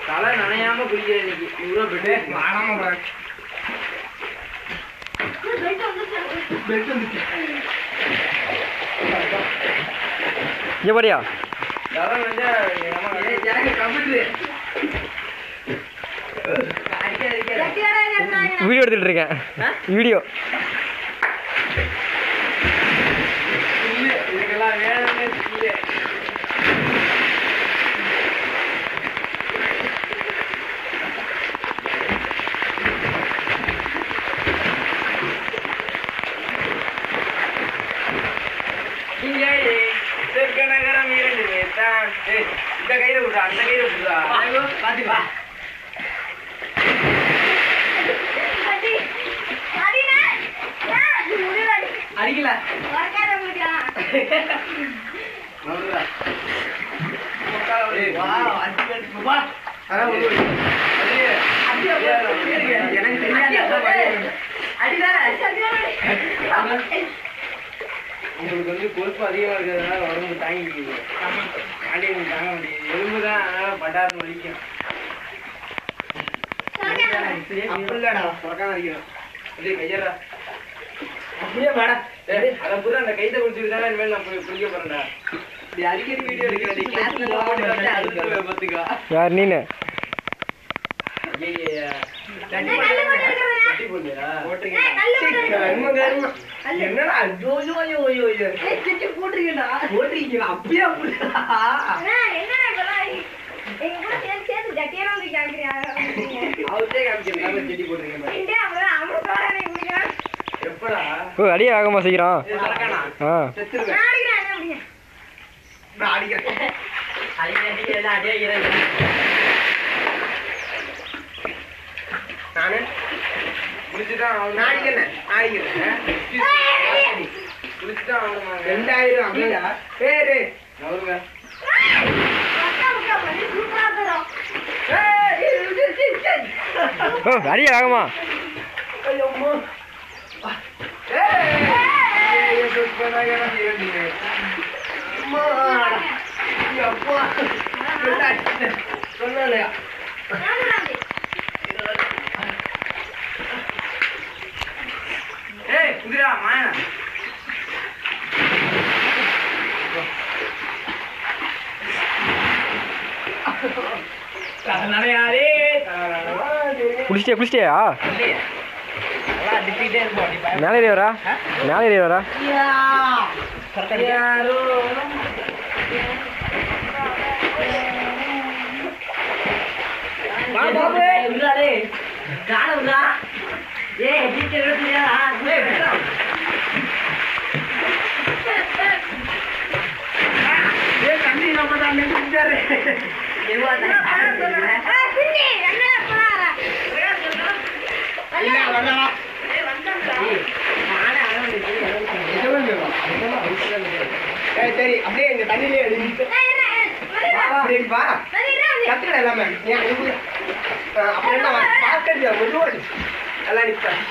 தலை நனையாம குளிக்கிறேன் இன்னைக்கு. இவ்வளோ பெட்டு வாடாம இங்கே பாரியா வீடியோ எடுத்துட்டு இருக்கேன். வீடியோ இதுக்கெல்லாம் வேணும்னு இல்லை. நகரம் 2 பேர்தான். இந்த கையில விடுறா, அந்த கையில விடுறா. பாத்துப்பா அடிக்கல உங்களுக்கு வந்து கொழுப்பு அதிகமாக இருக்கிறதுனால உடம்பு தாங்கிக்குது. ஆண்டியன் தாங்க முடியாது. எலும்பு தான் அதனால பட்டாரம் வலிக்கும். அப்படில்லடா புறக்காம அடிக்கணும். அப்படியே கையறா அப்படியே வேடா. அதை பூரா அந்த கைத்தை குடிச்சிட்டு தானே இனிமேல் நான் குளிக்க போறேன்டா. இப்படி அடிக்கடி வீடியோ எடுக்கிறேன். கிளாஸ்ல பத்துக்கா யார் நீனு? என்னடா போட்டிருக்கீங்களா அப்படியே ஓ அடியே ஆகமா சீக்கிரம். நானு குளிச்சுதான் ஆகணும். 2000 அப்படியா பேரு அவருங்க. ஓ அடியே ஆகமா. சொன்னாலயா ஏய் குதிரா மாயா குளிச்சிட்டியா? மேலே ஏறியவரா? மேலே ஏறியவரா? சரி அப்படியே இந்த தண்ணியிலே வா கத்துக்கட எல்லாமே அப்படின்னா பார்க்கறியா முழுவடி எல்லாம் நிற்பேன்